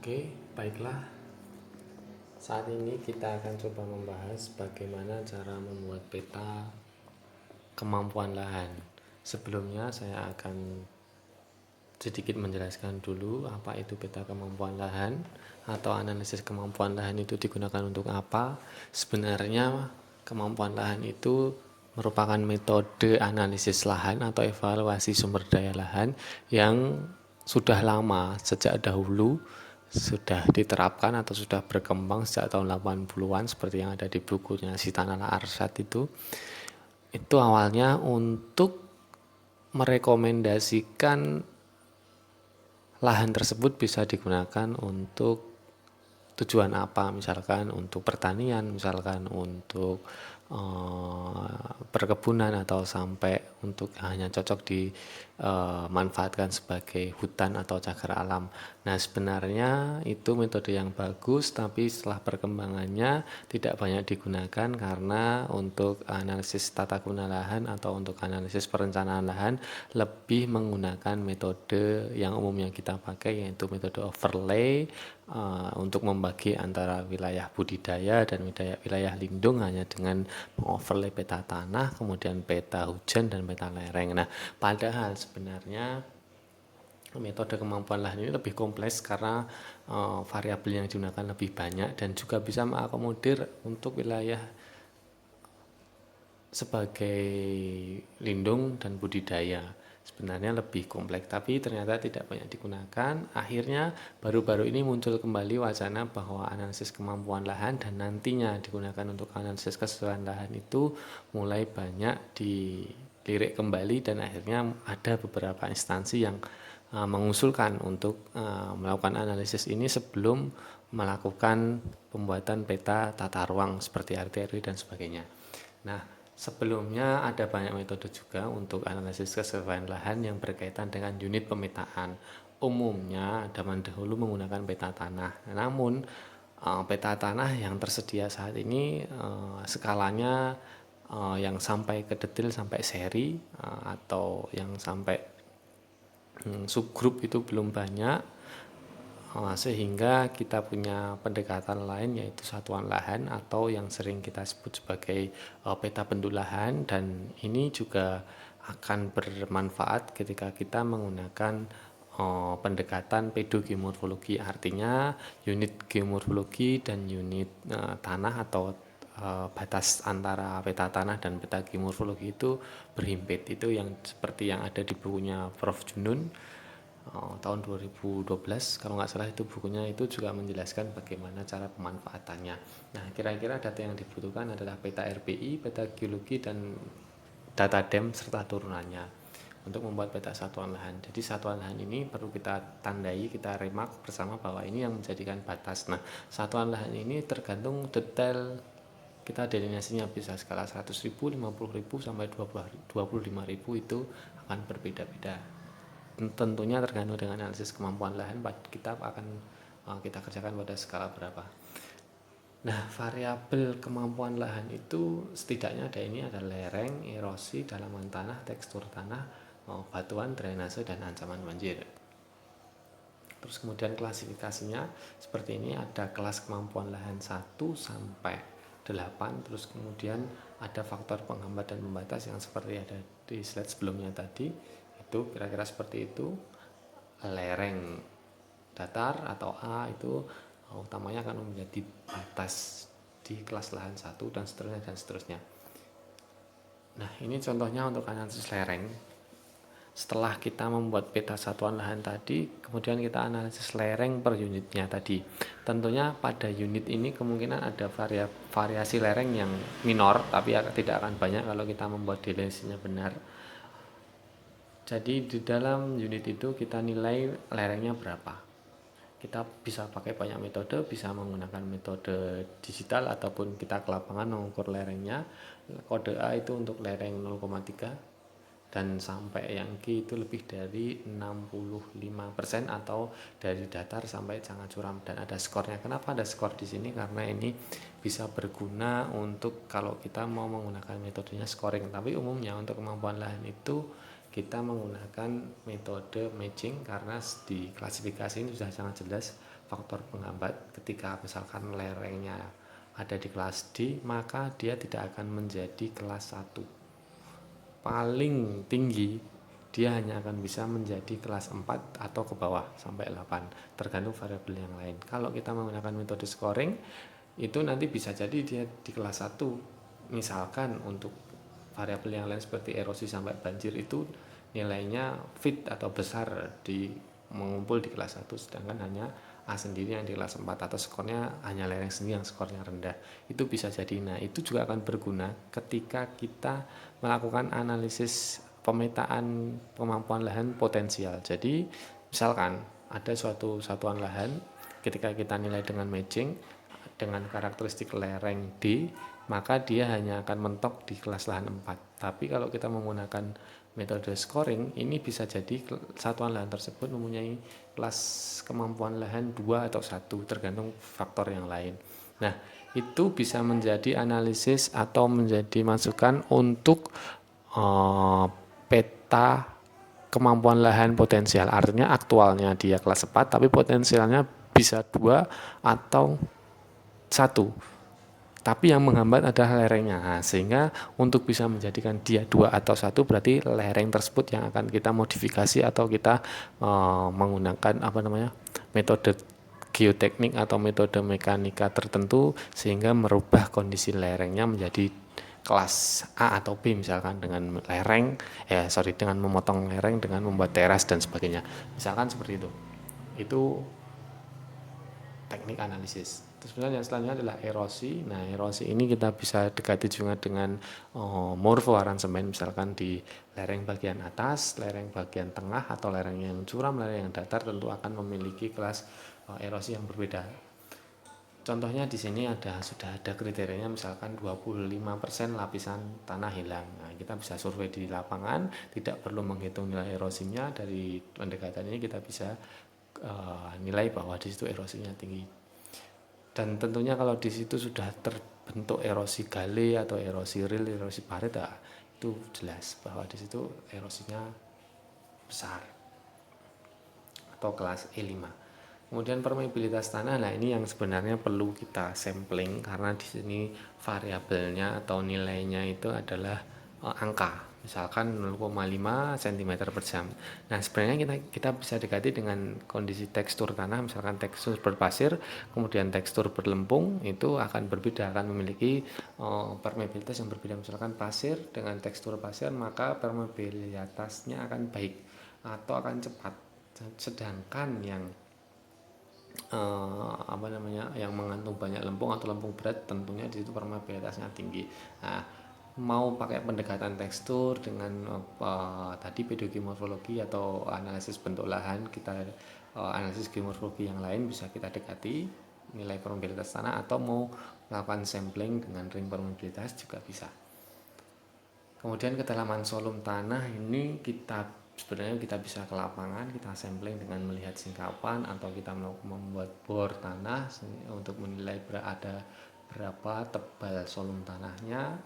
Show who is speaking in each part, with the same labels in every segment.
Speaker 1: Oke, baiklah. Saat ini kita akan coba membahas bagaimana cara membuat peta kemampuan lahan. Sebelumnya saya akan sedikit menjelaskan dulu apa itu peta kemampuan lahan atau analisis kemampuan lahan itu digunakan untuk apa. Sebenarnya kemampuan lahan itu merupakan metode analisis lahan atau evaluasi sumber daya lahan yang sudah lama sejak dahulu sudah diterapkan atau sudah berkembang sejak tahun 80-an seperti yang ada di bukunya Sitanala Arsyad itu awalnya untuk merekomendasikan lahan tersebut bisa digunakan untuk tujuan apa, misalkan untuk pertanian, misalkan untuk perkebunan, atau sampai untuk hanya cocok dimanfaatkan sebagai hutan atau cagar alam. Nah, sebenarnya itu metode yang bagus, tapi setelah perkembangannya tidak banyak digunakan karena untuk analisis tata guna lahan atau untuk analisis perencanaan lahan lebih menggunakan metode yang umumnya kita pakai, yaitu metode overlay untuk membagi antara wilayah budidaya dan wilayah lindung hanya dengan mengoverlay peta tanah, kemudian peta hujan dan peta lereng. Nah, padahal sebenarnya metode kemampuan lahan ini lebih kompleks karena variabel yang digunakan lebih banyak dan juga bisa mengakomodir untuk wilayah sebagai lindung dan budidaya. Sebenarnya lebih kompleks, tapi ternyata tidak banyak digunakan. Akhirnya baru-baru ini muncul kembali wacana bahwa analisis kemampuan lahan dan nantinya digunakan untuk analisis kesesuaian lahan itu mulai banyak dilirik kembali, dan akhirnya ada beberapa instansi yang mengusulkan untuk melakukan analisis ini sebelum melakukan pembuatan peta tata ruang seperti RT RW dan sebagainya. Nah, sebelumnya ada banyak metode juga untuk analisis kesesuaian lahan yang berkaitan dengan unit pemetaan. Umumnya zaman dahulu menggunakan peta tanah. Namun peta tanah yang tersedia saat ini skalanya yang sampai ke detail, sampai seri atau yang sampai subgrup itu belum banyak, sehingga kita punya pendekatan lain yaitu satuan lahan atau yang sering kita sebut sebagai peta bentuk lahan, dan ini juga akan bermanfaat ketika kita menggunakan pendekatan pedogeomorfologi, artinya unit geomorfologi dan unit tanah atau batas antara peta tanah dan peta geomorfologi itu berhimpit. Itu yang seperti yang ada di bukunya Prof. Junun tahun 2012 kalau nggak salah, itu bukunya itu juga menjelaskan bagaimana cara pemanfaatannya. Nah, kira-kira data yang dibutuhkan adalah peta RPI, peta geologi, dan data DEM serta turunannya untuk membuat peta satuan lahan. Jadi satuan lahan ini perlu kita tandai, kita remark bersama bahwa ini yang menjadikan batas. Nah, satuan lahan ini tergantung detail kita delineasinya, bisa skala 100.000, 50.000 sampai 25.000 itu akan berbeda-beda. Tentunya tergantung dengan analisis kemampuan lahan kita akan kita kerjakan pada skala berapa. Nah, variabel kemampuan lahan itu setidaknya ada ini, ada lereng, erosi, dalaman tanah, tekstur tanah, batuan, drainase, dan ancaman banjir. Terus kemudian klasifikasinya seperti ini, ada kelas kemampuan lahan 1 sampai 8, terus kemudian ada faktor penghambat dan pembatas yang seperti ada di slide sebelumnya tadi. Itu kira-kira seperti itu. Lereng datar atau A itu utamanya akan menjadi batas di kelas lahan 1 dan seterusnya dan seterusnya. Nah, ini contohnya untuk analisis lereng. Setelah kita membuat peta satuan lahan tadi, kemudian kita analisis lereng per unitnya tadi. Tentunya pada unit ini kemungkinan ada variasi lereng yang minor, tapi tidak akan banyak kalau kita membuat delineasinya benar. Jadi di dalam unit itu kita nilai lerengnya berapa. Kita bisa pakai banyak metode, bisa menggunakan metode digital ataupun kita ke lapangan mengukur lerengnya. Kode A itu untuk lereng 0,3 dan sampai yang G itu lebih dari 65% atau dari datar sampai sangat curam, dan ada skornya. Kenapa ada skor di sini? Karena ini bisa berguna untuk kalau kita mau menggunakan metodenya scoring. Tapi umumnya untuk kemampuan lahan itu kita menggunakan metode matching karena di klasifikasi ini sudah sangat jelas faktor penghambat. Ketika misalkan lerengnya ada di kelas D, maka dia tidak akan menjadi kelas 1. Paling tinggi dia hanya akan bisa menjadi kelas 4 atau ke bawah sampai 8, tergantung variabel yang lain. Kalau kita menggunakan metode scoring, itu nanti bisa jadi dia di kelas 1. Misalkan untuk variabel yang lain seperti erosi sampai banjir itu nilainya fit atau besar mengumpul di kelas 1, sedangkan hanya A sendiri yang di kelas 4 atau skornya hanya lereng sendiri yang skornya rendah. Itu bisa jadi. Nah, itu juga akan berguna ketika kita melakukan analisis pemetaan kemampuan lahan potensial. Jadi, misalkan ada suatu satuan lahan, ketika kita nilai dengan matching dengan karakteristik lereng D, maka dia hanya akan mentok di kelas lahan 4. Tapi kalau kita menggunakan metode scoring, ini bisa jadi satuan lahan tersebut mempunyai kelas kemampuan lahan 2 atau 1, tergantung faktor yang lain. Nah, itu bisa menjadi analisis atau menjadi masukan untuk peta kemampuan lahan potensial. Artinya aktualnya dia kelas 4, tapi potensialnya bisa 2 atau 1. Tapi yang menghambat adalah lerengnya. Nah, sehingga untuk bisa menjadikan dia 2 atau 1, berarti lereng tersebut yang akan kita modifikasi atau kita menggunakan metode geoteknik atau metode mekanika tertentu sehingga merubah kondisi lerengnya menjadi kelas A atau B, misalkan dengan dengan memotong lereng dengan membuat teras dan sebagainya. Misalkan seperti itu. Itu teknik analisis. Terus yang selanjutnya adalah erosi. Nah, erosi ini kita bisa dekati juga dengan morfo aransemen, misalkan di lereng bagian atas, lereng bagian tengah, atau lereng yang curam, lereng yang datar tentu akan memiliki kelas erosi yang berbeda. Contohnya di sini sudah ada kriterianya, misalkan 25% lapisan tanah hilang. Nah, kita bisa survei di lapangan, tidak perlu menghitung nilai erosinya. Dari pendekatan ini kita bisa nilai bahwa di situ erosinya tinggi. Dan tentunya kalau di situ sudah terbentuk erosi gale atau erosi ril, erosi parit, itu jelas bahwa di situ erosinya besar atau kelas E5. Kemudian permeabilitas tanah, nah ini yang sebenarnya perlu kita sampling karena di sini variabelnya atau nilainya itu adalah angka, misalkan 0,5 cm per jam. Nah, sebenarnya kita bisa dekati dengan kondisi tekstur tanah, misalkan tekstur berpasir, kemudian tekstur berlempung, itu akan berbeda, akan memiliki permeabilitas yang berbeda. Misalkan pasir dengan tekstur pasir, maka permeabilitasnya akan baik atau akan cepat. Sedangkan yang yang mengandung banyak lempung atau lempung berat, tentunya di situ permeabilitasnya tinggi. Nah, mau pakai pendekatan tekstur dengan tadi pedogeomorfologi atau analisis bentuk lahan, kita analisis geomorfologi yang lain bisa kita dekati nilai permeabilitas tanah, atau mau melakukan sampling dengan ring permeabilitas juga bisa. Kemudian kedalaman solum tanah ini sebenarnya kita bisa ke lapangan, kita sampling dengan melihat singkapan, atau kita membuat bor tanah untuk menilai ada berapa tebal solum tanahnya.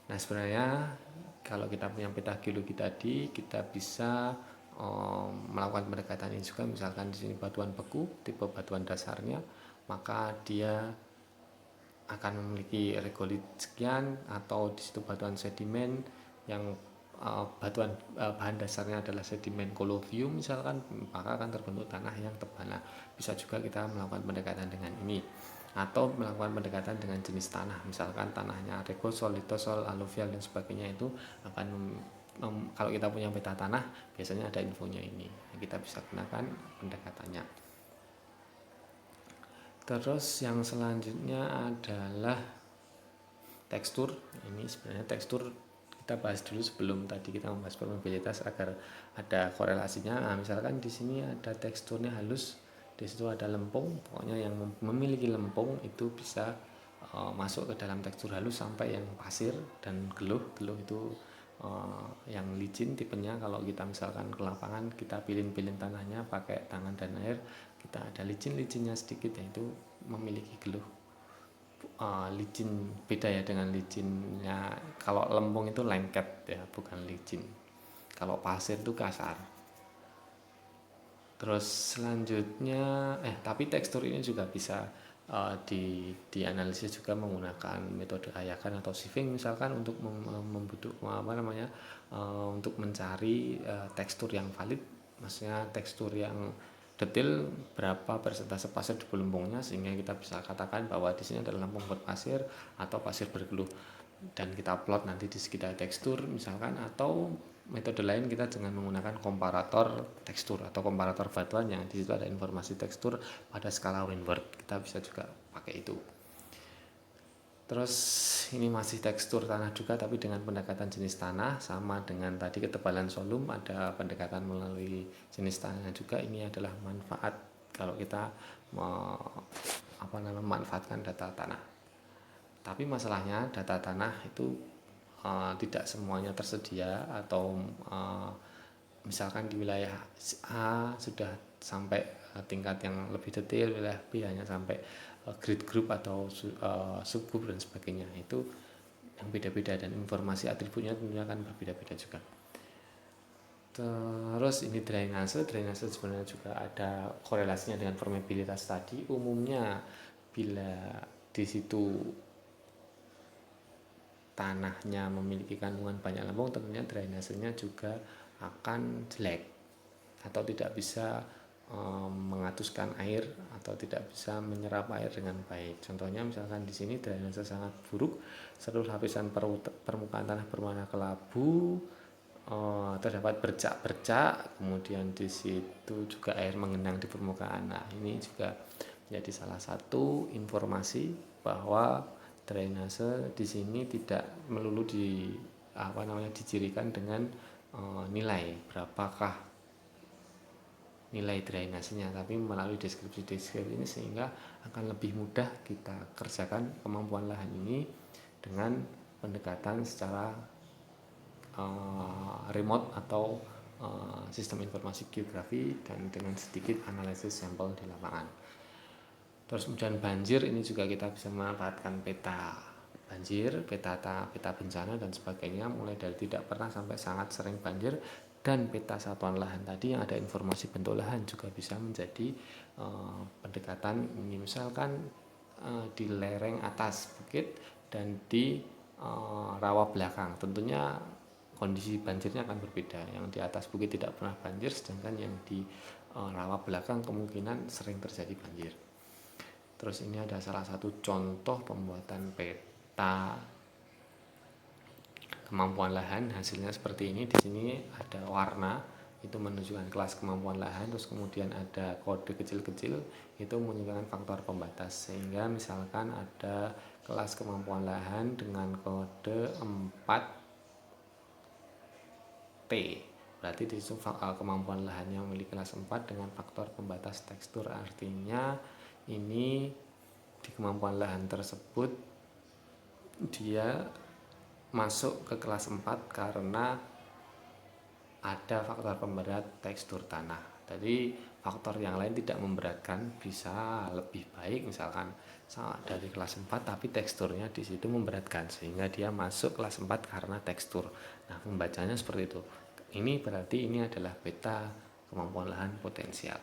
Speaker 1: Nah, sebenarnya kalau kita punya peta geologi tadi, kita bisa melakukan pendekatan ini juga. Misalkan di sini batuan beku, tipe batuan dasarnya, maka dia akan memiliki regolit sekian, atau di situ batuan sedimen yang bahan dasarnya adalah sedimen kolovium misalkan, maka akan terbentuk tanah yang tebal. Nah, bisa juga kita melakukan pendekatan dengan ini, atau melakukan pendekatan dengan jenis tanah, misalkan tanahnya regosol, litosol, aluvial dan sebagainya. Itu akan kalau kita punya peta tanah biasanya ada infonya ini, kita bisa gunakan pendekatannya. Terus yang selanjutnya adalah tekstur. Ini sebenarnya tekstur kita bahas dulu sebelum tadi kita membahas permeabilitas agar ada korelasinya. Nah, misalkan di sini ada teksturnya halus, di situ ada lempung, pokoknya yang memiliki lempung itu bisa masuk ke dalam tekstur halus sampai yang pasir dan geluh itu yang licin tipenya. Kalau kita misalkan ke lapangan, kita pilih-pilih tanahnya pakai tangan dan air, kita ada licin-licinnya sedikit, yaitu memiliki geluh. Licin beda ya dengan licinnya kalau lempung, itu lengket ya, bukan licin. Kalau pasir itu kasar. Terus selanjutnya, tapi tekstur ini juga bisa dianalisis juga menggunakan metode Ayakan atau sieving misalkan untuk untuk mencari tekstur yang valid, maksudnya tekstur yang detail berapa persentase pasir di gelembungnya, sehingga kita bisa katakan bahwa di sini adalah lempung berpasir atau pasir bergeluh, dan kita plot nanti di sekitar tekstur misalkan. Atau metode lain kita dengan menggunakan komparator tekstur atau komparator batuan yang di situ ada informasi tekstur pada skala Wentworth, kita bisa juga pakai itu. Terus ini masih tekstur tanah juga, tapi dengan pendekatan jenis tanah, sama dengan tadi ketebalan solum, ada pendekatan melalui jenis tanah juga. Ini adalah manfaat kalau kita memanfaatkan data tanah. Tapi masalahnya data tanah itu tidak semuanya tersedia, atau misalkan di wilayah A sudah sampai tingkat yang lebih detail, wilayah B hanya sampai grid group atau subgroup dan sebagainya. Itu yang beda-beda, dan informasi atributnya tentunya akan berbeda-beda juga. Terus ini drainase sebenarnya juga ada korelasinya dengan permeabilitas tadi. Umumnya bila di situ tanahnya memiliki kandungan banyak lempung, tentunya drainasenya juga akan jelek atau tidak bisa mengatuskan air atau tidak bisa menyerap air dengan baik. Contohnya misalkan di sini drainase sangat buruk, seluruh lapisan permukaan tanah berwarna kelabu, terdapat bercak-bercak, kemudian di situ juga air mengenang di permukaan. Nah, ini juga menjadi salah satu informasi bahwa drainase di sini tidak melulu dicirikan dengan nilai berapakah nilai drainasenya, tapi melalui deskripsi ini, sehingga akan lebih mudah kita kerjakan kemampuan lahan ini dengan pendekatan secara remote atau sistem informasi geografi dan dengan sedikit analisis sampel di lapangan. Terus kemudian banjir, ini juga kita bisa memanfaatkan peta banjir, peta bencana dan sebagainya, mulai dari tidak pernah sampai sangat sering banjir. Dan peta satuan lahan tadi yang ada informasi bentuk lahan juga bisa menjadi pendekatan ini, misalkan di lereng atas bukit dan di rawa belakang, tentunya kondisi banjirnya akan berbeda. Yang di atas bukit tidak pernah banjir, sedangkan yang di rawa belakang kemungkinan sering terjadi banjir. Terus ini ada salah satu contoh pembuatan peta kemampuan lahan, hasilnya seperti ini. Di sini ada warna, itu menunjukkan kelas kemampuan lahan, terus kemudian ada kode kecil-kecil, itu menunjukkan faktor pembatas. Sehingga misalkan ada kelas kemampuan lahan dengan kode 4T, berarti di situ kemampuan lahan yang memiliki kelas 4 dengan faktor pembatas tekstur. Artinya ini di kemampuan lahan tersebut dia masuk ke kelas 4 karena ada faktor pemberat tekstur tanah. Jadi faktor yang lain tidak memberatkan, bisa lebih baik misalkan dari kelas 4 tapi teksturnya di situ memberatkan, sehingga dia masuk kelas 4 karena tekstur. Nah, membacanya seperti itu. Ini berarti ini adalah peta kemampuan lahan potensial.